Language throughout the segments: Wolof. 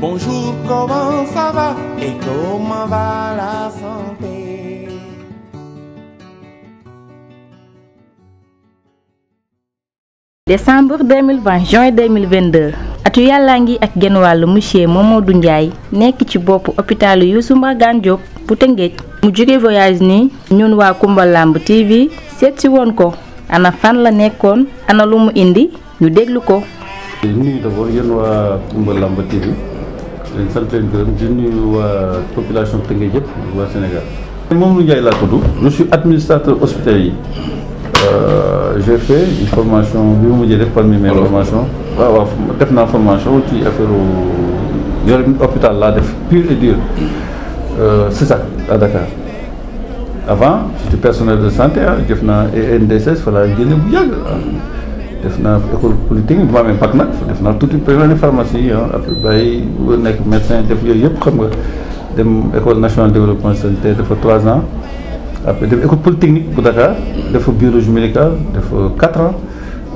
Bonjour, comment ça va et comment va la santé? Décembre 2020 juin 2022 atu yàllaa ngi ak genn wàllu monsieur Mamadou Ndiaye nekk ci bopp hôpital Youssou Mbargane Diop bu Tëngéej mu jóge voyage ni ñun waa Kumba Lamb TV seet si woon ko ana fan la nekkoon ana lu mu indi ñu déglu ko. nuyu d'abord yéen waa Kumba Lamb TV leen sant leen gërëm di nuyu waa population Tëngéej yëpp waa Sénégal. Mamadou Ndiaye laa tudd je suis administrateur hospitalier. J'ai fait une formation bi mu mujjee def parmi mes formations waaw def naa formation ci affaire yore hôpital laa def pur et dur c'est ça à Dakar avant j'étais personnel de santé def naa ENDSS fa laa génne bu yàgg def naa école polytechnique bu ma amee bac nag def naa toute une période de pharmacie après bàyyi bu nekk médecin def yooyu yëpp xam nga dem école nationale de développement sanitaire dafa 3 ans après def école polytechnique bu Dakar def biologie médicale def 4 ans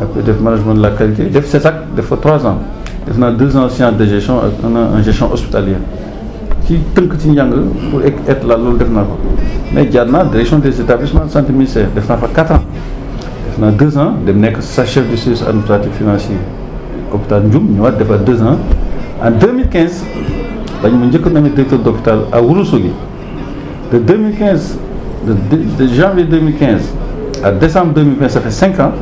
après def management de la qualité def CESAC def 3 ans def naa 2 ans sciences de gestion ak 1 an en gestion hospitalière ci tënk ci njàng pour être là loolu def naa ko mais jaar naa direction des établissements de santé ministère def naa fa 4 ans def naa 2 ans dem nekk sa chef de service administratif financier hôpital Ndioum ñëwaat defaat 2 ans en 2015 dañ ma njëkk a nommé directeur d'hôpital à Ourossogui de 2015 de janvier 2015 à décembre 2020 ça fait 5 ans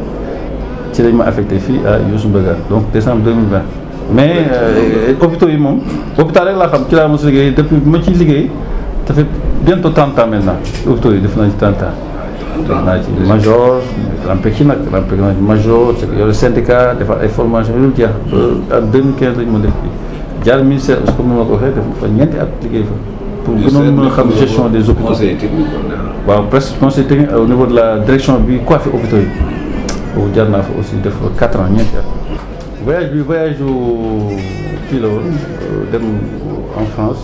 ci lañ ma affecté fii à Youssou Mbargane donc décembre 2020 mais hôpitaux yi moom hôpital rek laa xam ci laa mos liggéey depuis bi ma ciy liggéey ça fait bientôt 30 ans maintenant hôpitaux yi def naa ci 30 ans def naa ci major rampé ci nag rampé naa ci major yore syndicat defar ay formation yu jeex ba en 2015 lañ ma def fii jaar ministère comme ni ma ko waxee def fa ñeenti at liggéey fa pour gënoon mën a xam gestion des hôpitaux waaw presque conseil technique au niveau de la direction bi coiffé hôpitaux yi boobu jaar naa fa aussi def 4 ans ñeenti at voyage bi voyage u kii la woon dem en France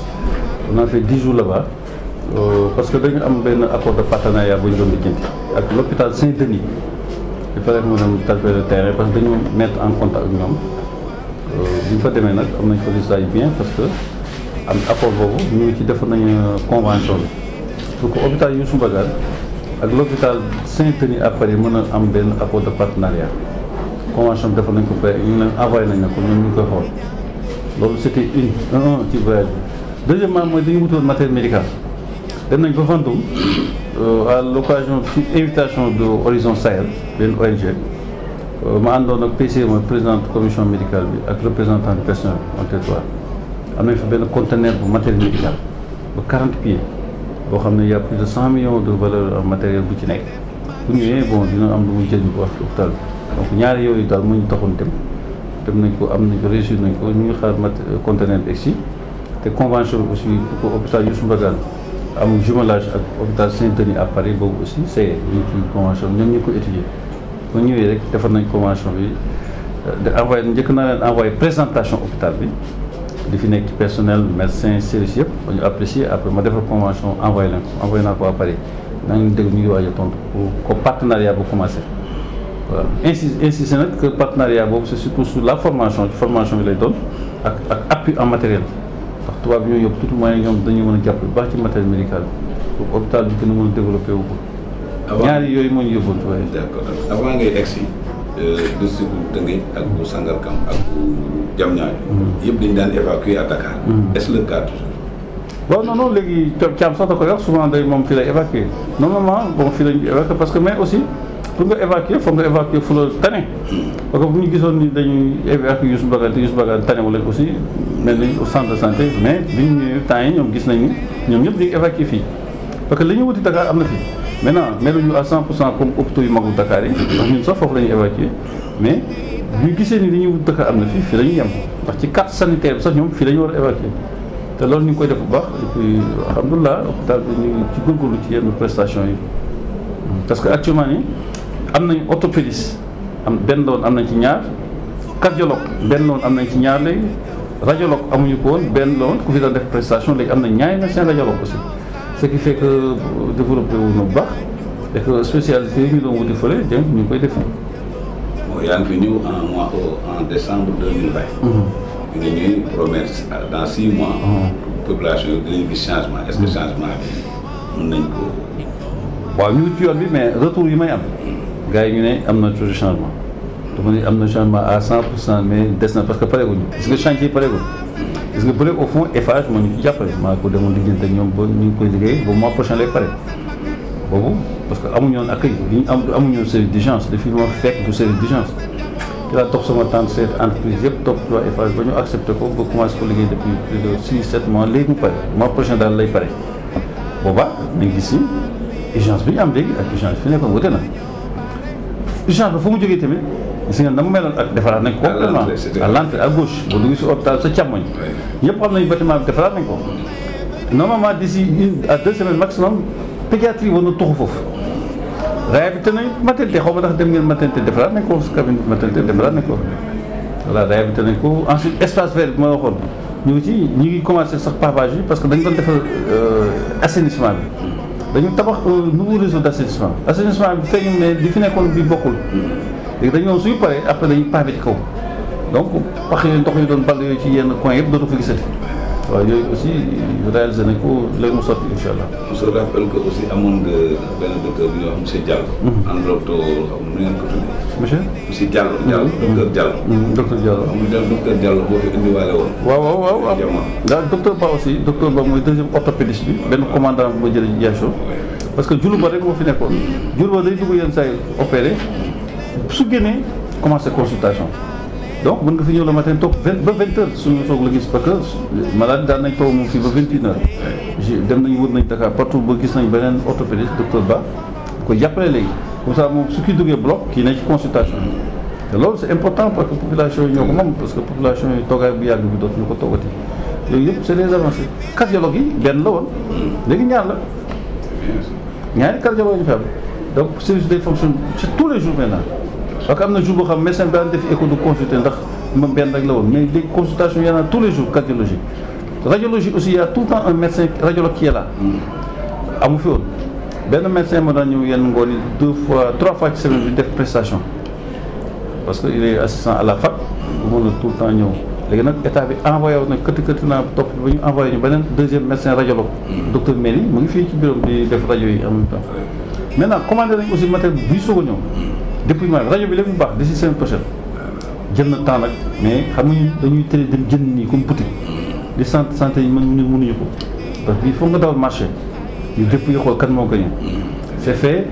on a fait 10 jours là-bas parce que dañu am benn accord de partenariat bu ñu doon lijjanti ak l'hôpital Saint-Denis il fallait que mu dem talper le terrain parce que dañu mettre en contact ak ñoom bi ñu fa demee nag am nañ fa résultat yu bien parce que am accord boobu ñu ci defoon nañu convention bi pour que hôpital Youssou Mbargane ak l'hôpital Saint-Denis à Paris mën a am benn accord de partenariat convention bi defoon nañ ko pare ñu leen envoyé nañ na ko ñoom ñu ngi koy xool loolu c'était un ci voyage bi deuxièmement mooy dañu wutoon matériel médical dem nañ ba Vendôme à l'occasion ci invitation de Horizon Sahel benn ONG ma àndoon ak PCE mooy président commission médicale bi ak représentant du personnel en territoire am nañ fa benn conteneur bu matériel médical ba 40 pieds boo xam ne y a plus de 100 millions de valeur en matériel bu ci nekk bu ñëwee bon dina am lu muy jël bu wax ci hôpital bi donc ñaari yooyu daal mu ñu taxoon dem nañ ko am nañ ko réussir nañ ko ñu ngi xaar conteneur bi egsi te convention bi aussi pour que hôpital Youssou Mbargane am jumelage ak hôpital Saint-Denis à Paris boobu aussi c'est ñu ci convention ñoom ñu ko étudier bu ñëwee rek defar nañ convention bi de envoyé njëkk naa leen envoyé présentation hôpital bi di fi nekk ci personnel médecin service yëpp ba ñu apprécier après ma defar convention envoyé leen ko envoyé naa ko à Paris naa ngi dégg ñu ngi waaj a tontu pour que partenariat bu commencé voilà insisté nag que partenariat boobu c'est surtout sur la formation ci formation bi lay doon ak appui en matériel ndax tubaab bi ñoo yóbbu tout moyen ñoom dañu mën a jàpp bu baax ci matériel médical pour hôpital bi gën a mën a développé wu ko ñaari yooyu moo ñu yóbboon waaye. D'accord avant ngay egsi district bu Tëngéej ak bu Sangalkam ak bu Diamniadio yëpp dañu daan évacuer à Dakar. Est-ce le cas toujours? bon non léegi Thiam sax da koy wax souvent day moom fii lay évacuer normalement bon fii lañu évacuer parce que mais aussi pour nga évacuer foog nga évacuer fu la tane parce que bu ñu gisoon ni dañuy évacuer Youssou Mbargane te Youssou Mbargane tane wala aussi mel ni au centre de santé mais bi ñu ñëwee temps yi ñoom gis nañ ni ñoom ñëpp dañuy évacuer fii parce que li ñu wuti Dakar am na fi maintenant meluñu à 100% comme hôpitaux yu magul Dakar yi ndax ñun sax foofu la ñuy évacuer mais bu ñu gisee ni li ñuy wut Dakar am na fii la ñuy yem ndax ci carte sanitaire bi sax ñoom fii la ñu war a évacuer te loolu ñu ngi koy def bu baax et puis alhamdulilah hôpital bi ñu ngi ci góorgóorlu ci yenn prestation yi parce que actuellement nii am nañ orthopédiste benn loon am nañ ci ñaar cardiologue benn loon am nañ ci ñaar léegi radiologue amuñu ko woon benn loon ku fi doon def prestation léegi am na ñaari médecin radiologue aussi ce qui fait que développé wu na bu baax et que spécialité yi ñu doon wuti fële ñu ngi koy def. bon yaa ngi fi ñëw en décembre 2020. bi nga ñuy promettre dans 6 mois. population yi dinañ gis changement est-ce que changement bi mën nañ ko. waaw ñu ngi ci yoon bi mais retour yi may am. gars yi ñu ne am na toujours changement. dama ne am na changement à 100% mais des na parce que pareeguñu gis nga chantier pareegul. gis nga bële au fond Eiffage moo ñu ci jàppale maa ko demoon diggante ak ñoom ba ñu ngi koy liggéey ba mois prochain lay pare boobu parce que amuñu woon accueil li ñu amuñu woon service d'urgence li fi ma fekk du service d'urgence ci laa toog sama tante seet entreprise yëpp topp waa Eiffage ba ñu accepté ko ba commencé ko liggéey depuis plus de 6-7 mois léegi mu pare mois prochain daal lay pare boobaa nañ gis ni urgence bi ñu am léegi ak urgence fi nekkoon wute na urgence ba fu mu jógee tamit gis nga na mu meloon ak defaraat nañ ko complètement à l'entrée à gauche boo dugg si hôpital sa càmmoñ ñëpp xam nañu bâtiment bi defaraat nañ ko normalement d'ici 1 à 2 semaines maximum pédiatrie war na tuxu foofu réhabilité nañ maternité xaw ma ndax dem ngeen maternité defaraat nañ ko cabine maternité defaraat nañ ko voilà réhabilité nañ ko ensuite espace vert bi ma waxoon ñu ngi commencé sax pavage yi parce que dañ doon defar assainissement bi dañu tabax un nouveau réseau d'assainissement bi feeñu ne li fi nekkoon bi bokkul léegi dañu ñëw suñu paree après dañuy pavé ci kaw donc pax yooyu ndox yu doon ball yooyu ci yenn coin yëpp dootu fa gisati waaw yooyu aussi réalisé nañ ko léegi mu sotti incha allah. on se rappelle que aussi amoon nga benn docteur bu ñuy wax monsieur Diallo. enveloppe xam nu ngeen ko tuddee. monsieur Diallo docteur Diallo. docteur Diallo amul docteur Diallo boo fi indiwaale woon. waaw daal docteur Ba aussi docteur Ba mooy deuxième orthopédiste bi benn commandant bu ma jëlee Diacho parce que julu ba rek moo fi nekkoon julu ba day dugg yenn saa yi opéré su génnee commencé consultation donc mën nga fi ñëw le matin toog ba 20 heures suñu soog la gis parce que malade daan nañ toog moom fii ba 21 heures dem nañ wër nañ Dakar partout ba gis nañ beneen orthopédiste docteur Ba ko jàppale léegi comme ça moom su kii duggee bloc kii nañ ci consultation te loolu c'est important parce que population yi ñoo ko moom parce que population yi toogaay bu yàgg bi dootuñu ko toogati yooyu yëpp c'est des avancées cardiologue yi benn la woon léegi ñaar la ñaari cardiologue ñu fi am donc service day fonctionne c'est tous les jours maintenant parce que am na jour boo xam médecin bi daan def écho de consulter ndax moom benn rek la woon mais léegi consultation y en a tous les jours cardiologie radiologie aussi y a tout le temps un médecin radiologue qui est là amu fi woon benn médecin moo daan ñëw yenn ngoon yi 3 fois ci semaine bi def prestation parce que il est assistant à la fac bu mën a tout le temps ñëw léegi nag état bi envoyé woon nag këtt naa topp ba ñu envoyé ñu beneen deuxième médecin radiologue docteur Méli mu ngi fii ci bureau di def rajo yi en même temps maintenant commandé nañ aussi matériel buy soog a ñëw dépouillement bi rajo bi léegi mu baax d'ici semaine prochaine jël na temps nag mais xam nga dañuy tële dem jënd nii comme boutique di santé yi mënuñu ko parce que il faut nga dawal marché ñu dépouiller xool kan moo gagné c'est fait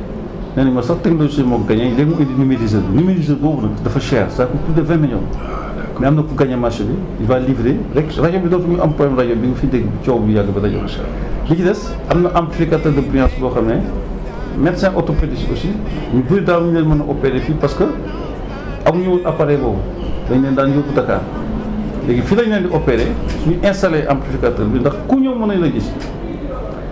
nee nañ ma sax technologie moo gagné léegi mu indi numériseur boobu nag dafa cher ça coûte plus de 20 millions mais am na ku gagné marché bi il va livrer rek rajo bi dootuñu am problème rajo bi nga fi dégg coow bu yàgg ba rajo li ci des am na amplificateur de bruyance boo xam ne médecin orthopédiste aussi ñu bëri daal ñu leen mën a opérer fii parce que amuñu woon appareil boobu dañ leen daan yóbbu Dakar léegi fii lañ leen di opérer suñu installé amplificateur bi ndax ku ñëw mën nañ la gis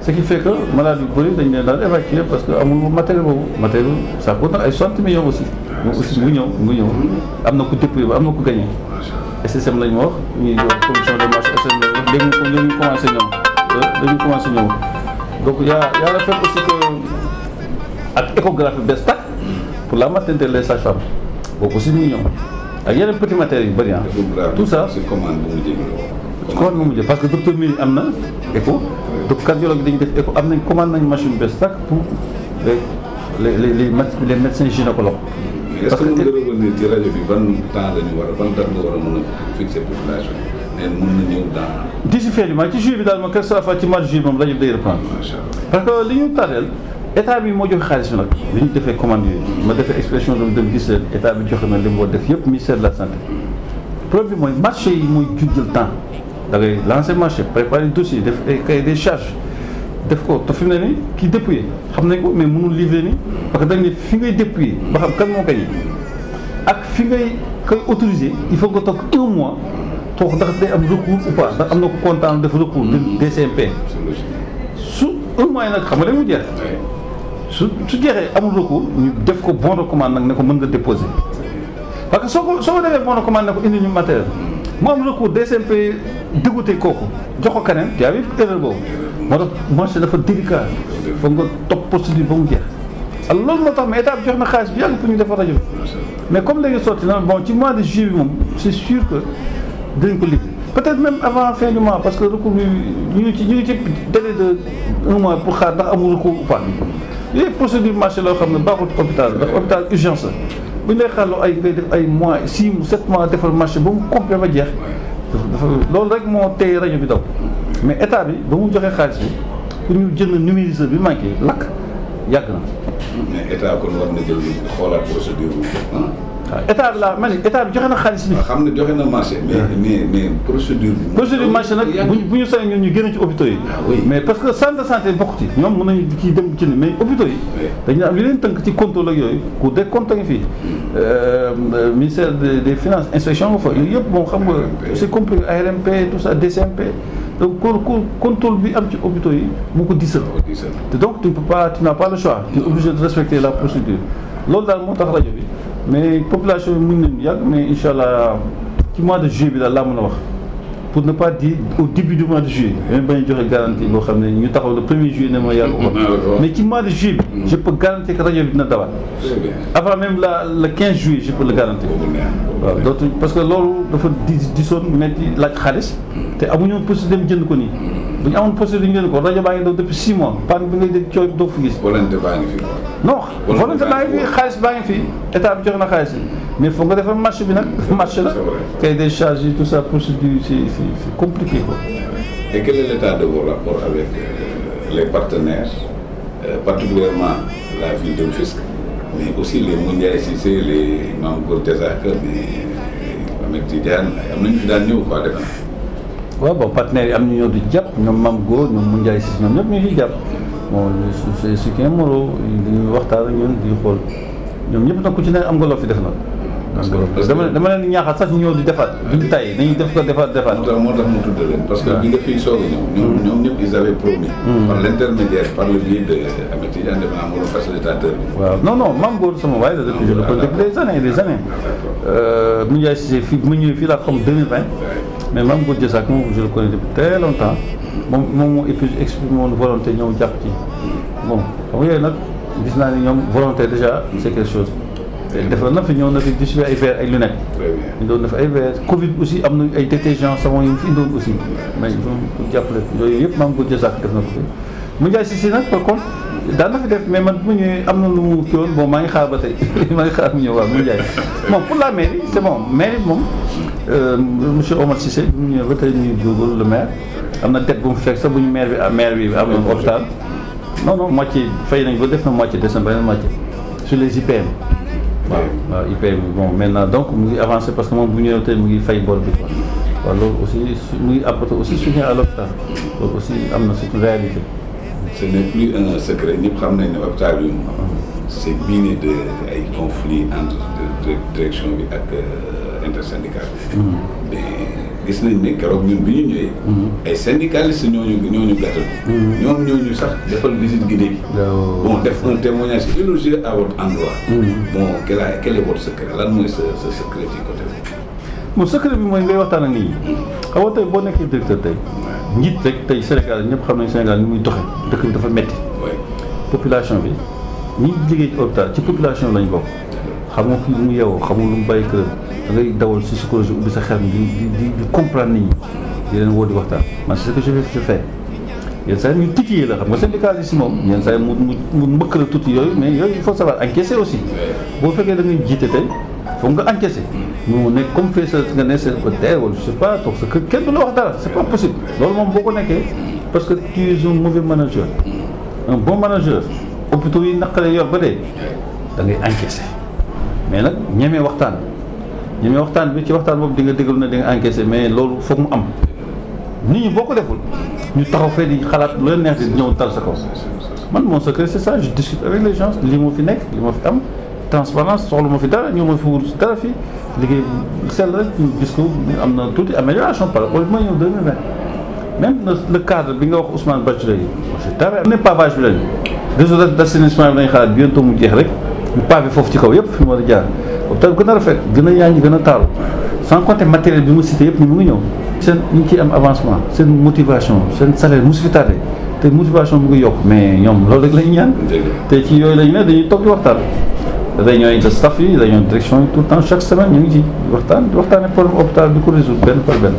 ce qui fait que malade yu bëri dañ leen daan évacuer parce que amul matériel boobu matériel ça coûte nag ay 60 millions aussi moom aussi mu ñëw am na ku dépouillé ba am na ku gagné SSM lañ ma wax ñuy commission de marché SSM lañ wax léegi ñu commencé ñëw donc y a le fait aussi que ak échographie bees tàkk pour la maternité les sages-femmes boobu aussi mu ngi ñëw ak yeneen petit matériel yu bëri tout ça c'est commande bu mujj parce que docteur Miri am na écho donc cardiologue dañuy def écho am nañ commande nañ machine bees tàkk pour les médecins gynécologues. est-ce que mën nga revenir ci rajo bi ban temps la ñu war a ban date nga war a mën a fixer population mais mën na ñëw dans. d'ici fin du mois ci juillet bi daal ma quelque soit ci mois de juillet moom rajo bi day reprendre. parce que li ñu tardeel état bi moo joxe xaalis bi nag li ñu defee commande yooyu ma defee expression de dem gis leen état bi joxe na li mu war def yëpp ministère de la santé problème bi mooy marché yi mooy jël temps da ngay lancer marché préparer dossier def ay cahier des charges def ko te fi mu ne nii kii dépouillé xam nañ ko mais mënul livrer nii parce que dañ ne fi ngay dépouillé ba xam kan moo gagné ak fi ngay koy autorisé il faut nga toog 1 mois toog ndax day am recours ou pas ndax am na ko kontaan def recours DCMP su 1 mois yi nag xam nga léegi mu jeex su jeexee amul recours ñu def ko bon de commande nag ne ko mën nga déposer parce que soo ko defee bon de commande ne ko indi ñu matériel mu am recours DCMP dégoûté kooku jox ko keneen yaa ngi erreur boobu moo tax marché dafa délicat foog nga topp procédure ba mu jeex alors loolu moo tax mais état bi jox na xaalis bi yàgg pour ñu defar rajo mais comme léegi sotti na bon ci mois de juillet bi moom c'est sûr que dinañ ko liggéey peut-être même avant fin du mois parce que recours bi ñu ngi ci délai de 1 mois pour xaar ndax amul recours ou pas yooyu procédure marché loo xam ne baaxul ci hôpital ndax hôpital urgence la bu ñu lay xaarloo ay ngay def ay mois 6 ou 7 mois defal marché ba mu complet ba jeex dafa loolu rek moo tey rajo bi daw mais état bi ba mu joxee xaalis bi pour ñu jënd numériseur bi manqué lakk yàgg na. mais état kon war na jël xoolaat procédure bi. waaw état bi la ma ne état bi joxe na xaalis bi. xam ne joxe na marché. mais procédure bi. procédure marché nag bu ñu sañoon ñun ñu génn ci hôpitaux yi. mais parce que centre de santé bokk ci ñoom mën nañu kii dem ci mais hôpitaux yi. dañu am li leen tënk ci contrôle ak yooyu Cour des comptes ngi fii ministère des finances inspection nga fa yooyu yëpp moom xam nga c'est compliqué ARMP tout ça DCMP. donc contrôle bi am ci hôpitaux yi moo ko diisal. te donc tu n'as pas le choix. tu es obligé de respecter la procédure loolu daal moo tax rajo bi. mais population bi mën nañu yàgg mais incha allah ci mois de juillet bi daal laa mën a wax pour ne pas dire au début du mois de juillet. même bañ a joxe garantie boo xam ne ñu taxaw le 1er juillet ne ma yàlla ko. mais ci mois de juillet bi. je peux garantir que rajo bi dina dawaat. avant même le 15 juillet je peux le garantir. waaw dootu parce que loolu dafa disoon metti laaj xaalis. te amuñu woon possibilité dem jënd ko nii. bu ñu amoon possibilité ñu jënd ko rajo baa ngi daw depuis 6 mois panne bi ngay dégg cooy doo fi gis. volonté baa ngi fi. non volonté baa ngi fi xaalis baa ngi fi état bi joxe na xaalis mais foog nga defar marché bi nag marché la. kay des charges tout ça procédure c'est compliqué quoi. Et quel est l'état de vos rapports avec les partenaires, particulièrement la ville de Rufisque, mais aussi les Moundiaye Cissé, les Mame Gor Diazaka, mais Ahmed Tidiane am nañu fi daan ñëw quoi defe naa. waaw bon partenaires yi am ñu ñëw di jàpp ñoom Mame Gor ñoom Moundiaye Cissé ñoom ñëpp ñu ngi jàpp bon c'est ce qui est moro dañuy waxtaan ak ñun di xool ñoom ñëpp nag ku ci ne am nga loo fi def nag. dama leen di ñaaxal sax ñëw di defaat duñu tay dañuy def ko defaat. moo tax mu tudd leen parce que bi nga fiy soog a ñëw. ñoom ñëpp ils avaient promis. par l'intermédiaire par le biais de Ahmed Tidiane defe naa moo doon facilitateur bi. waaw non Mame Gor sama waay la depuis je le connais depuis des années. Moundiaye Cissé fii mu ñëwee fii laa xam 2020. mais Mame Gor Diazaka moom je le connais depuis très longtemps moom moo exprimé woon volonté ñëw jàpp ci bon xam nga yooyu nag gis naa ni ñoom volonté déjà c'est quelque chose. defal na fi ñëw na fi distribué ay verres ay lunettes. ñu doon def ay verres Covid aussi am na ay détergents savon yu fi indoon aussi mais pour jàppale yooyu yëpp Mame Gor Diazaka def na ko fi. Moundiaye Cissé nag par contre daan na fi def mais man bu ma ñëwee am na lu mu kii woon bon maa ngi xaar ba tey maa ngi xaar mu ñëw waaw Moundiaye bon pour la mairie c'est bon mairie moom monsieur Omar Cissé bu mu ñëwee ba tey ñuy jógal le maire am na dette bu mu fekk sax bu ñu maire bi am na hôpital non moitié fay nañ ba def na moitié des na beneen moitié sur les IPM. waaw IPM bon maintenant donc mu ngi avancé parce que moom bu ñëwee tey mu ngi fay bor bi quoi waaw loolu aussi mu ngi apporter aussi soutien à l'hôpital loolu aussi am na c'est une réalité. ce n'est plus un secret ñëpp xam nañ ne hôpital bi c'est miné de ay conflits entre direction bi ak intersyndical bi. mais gis nañ ne keroog ñun bi ñu ñëwee. ay syndicalistes ñooñu gàttal. ñoom ñooñu sax defal visite guidée bi. bon def un témoignage élogieux à votre endroit. bon quel est votre secret lan mooy sa secret ci côté bi. bon secret bi mooy ngay waxtaan ak nit ñi. xam nga tey boo nekkee directeur tey njiit rek tey Sénégal ñëpp xam nañ Sénégal ni muy doxe dëkk bi dafa metti population bi ñi liggéey ci hôpital ci population lañ bokk. xamoo kii mu yeewoo xamul lu mu bàyyi kër da ngay dawal si psychologie ubbi sa xel di comprendre nit ñi di leen woo di waxtaan man c'est ce que je fais yenn saa yi ñu titillé la xam nga syndicaliste moom yenn saa yi mu mbëkk la tuuti yooyu mais yooyu il faut savoir encaisser aussi boo fekkee da ngay jiite tey foog nga encaisser mu nekk comme fee sa nga ne sa terre wala je sais pas toog sa kër kenn du la wax dara c'est pas possible loolu moom boo ko nekkee parce que tu es un mauvais manager un bon manager hôpitaux yi naqare yor ba dee da ngay encaisser mais nag ñemee waxtaan bi ci waxtaan boobu di nga déglu ne di nga encaissé mais loolu foog mu am nit ñi boo ko deful ñu taxaw fee di xalaat lu leen neex di ñëw tal sa kaw man mon secret c'est ça je discute avec les gens lii moo fi nekk li moo fi am transparence soxla ma fi dara ñoo ma fi wut dara fii liggéey sell rek ñu gis ko am na tuuti amélioration par rapport ma ñëw 2020 même le cadre bi nga wax Ousmane Badji yi c'est très bien pavage bi lañu réseau d'assainissement bi lañu xalaat bientôt mu jeex rek ñu pavé foofu ci kaw yëpp fi mu war a jaar hôpital gën a rafet gën a yaaññi gën a taaru sans compter matériel bi mu cité yëpp ni mu ngi ñëw seen ñu ngi ciy am avancement seen motivation seen salaire mosu fi tardé te motivation mu ngi yokk mais ñoom loolu rek la ñu ñaan te ci yooyu la ñu ne dañuy toog di waxtaan réunion yi de staff yi réunion de direction yi tout le temps chaque semaine ñu ngi ci waxtaane problème hôpital di ko résoudre benn par benn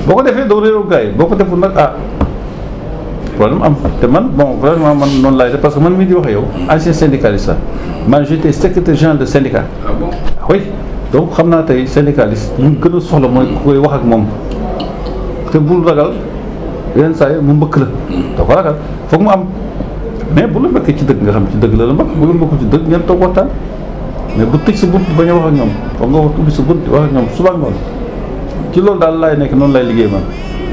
boo ko defee doo réew gars yi boo ko deful nag problème am te man bon vraiment man noonu laay def parce que man mii di wax yow ancien syndicaliste man j'étais secrétaire général de syndicat. Ah bon? Oui donc xam naa tey syndicaliste ñu gën a soxla mooy ku koy wax ak moom te bul ragal yenn saa yi mu mbëkk la da ko ragal foog mu am mais bu la mbëkkee ci dëgg nga xam ci dëgg la mbëkk bu la mbëkkul ci dëgg ngeen toog waxtaan mais bu tëj sa bunt bañ a wax ak ñoom foog nga wax ubbi sa bunt wax ak ñoom suba ngoon ci loolu daal laay nekk noonu lay liggéey man.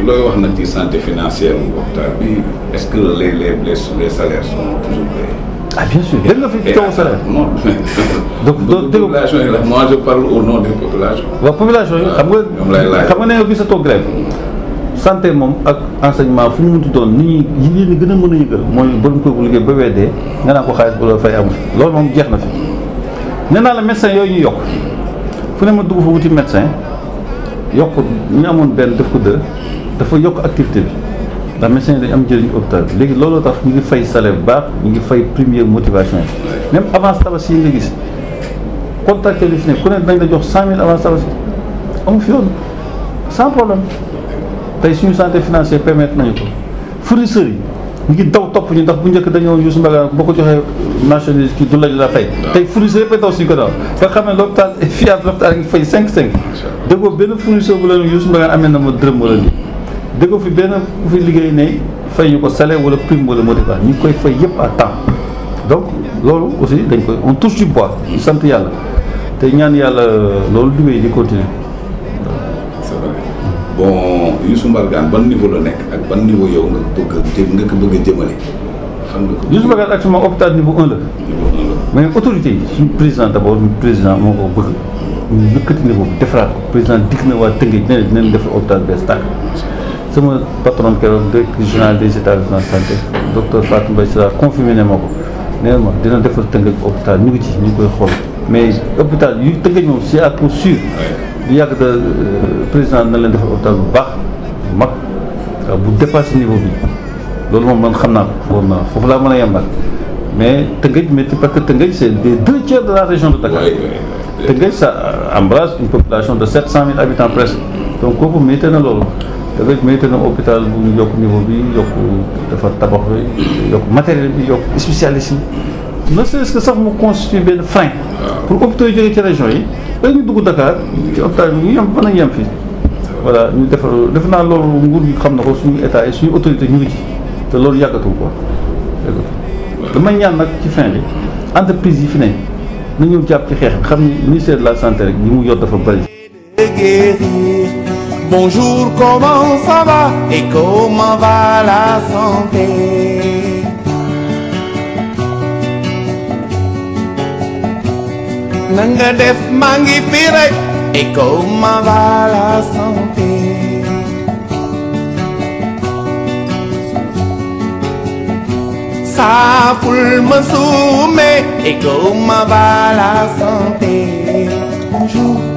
looy wax nag ci santé financière mu hôpital bi est-ce que les salaires sont toujours payés? Ah bien sûr dégg nga fi coow salaire. Non. donc population yi la moi je parle au nom des populations. waaw population yi xam nga ne nga gis sa toog grève santé moom ak enseignement fu mu munti doon nit ñi leen gën a mën a yëgal mooy borom kër bu liggéey ba weddee nga naan ko xaalis bu la fay amul loolu moom jeex na fi nee naa la médecin yooyu ñu yokk fu ne ma dugg fa wuti médecin yokk ñu amoon benn def ko deux dafa yokk activité bi ndax médecin yi dañu am njëriñ hôpital bi léegi looloo tax ñu ngi fay salaire bu baax ñu ngi fay première motivation yi même avance tabaski yi nga gis contractuel yi fi ne ku ne dañ la jox 100 000 avance tabaski amu fi yoon sans problème tey suñu santé financière permettre nañu ko fournisseurs yi ñu ngi daw topp ñu ndax bu njëkk dañoo Youssou Mbargane boo ko joxee marchandise kii du la fay tey fournisseurs yëpp daw suñu ko daw nga xam ne l'hôpital est fiable l'hôpital ngi fay 5-5 déggoo benn fournisseur bu la Youssou Mbargane amee na ma dërëm wala lii déggoo fi benn ku fi liggéey ne fay ñu ko salaire wala prime wala motivation ñu ngi koy fay yëpp à temps donc loolu aussi dañ koy on touche du bois ñu sant yàlla te ñaan yàlla loolu liggéey di continuer. C'est vrai. Bon Youssou Mbargane ban niveau la nekk ak ban niveau yow nga ko bëgg a jëmale fan nga ko. Youssou Mbargane actuellement hôpital niveau 1 la. niveau 1 la mais autorité yi suñu président d'abord président moo ko bëgg ñu yëkkati niveau bi defaraat ko président dikk na waa Tëngéej nee na dinañ defar hôpital bees tàkk sama patron keroog directeur général des établissements de santé docteur Fatou Mbaye Sylla confirmé ne ma ko nee na ma dina defar Tëngéej hôpital ñu ngi ci ñu ngi koy xool mais hôpital yu Tëngéej moom c'est à coup sûr du yàgg da président na leen defar hôpital bu baax bu mag bu dépassé niveau bi loolu moom man xam naa ko woon naa foofu laa mën a yembal mais Tëngéej métti parce que Tëngéej c'est des 2/3 de la région de Dakar Tëngéej ça embrasse une population de 700 000 habitants presque donc kooku mérite na loolu Tëngéej mérite na hôpital bu ñu yokk niveau bi yokk dafa tabax bi yokk matériel bi yokk spécialiste yi ne serait-ce que sax mu constitue benn frein pour hôpitaux yi jógee ci région yi dañu dugg Dakar ci hôpital bi ñu yem mën a yem fii voilà ñu defar def naa loolu nguur gi xam na ko suñu état et suñu autorité ñu ngi ci te loolu yàggatul quoi yàggatul damay ñaan nag ci fin bi entreprise yi fi ne na ñëw jàpp ci xeex bi xam ni ministère de la santé rek ñi mu yor dafa bëri. Bonjour, comment ça va et comment va la santé? Nanga def maa ngi fi rek et comment va la santé? Saaful ma suume et comment va la santé? Bonjour.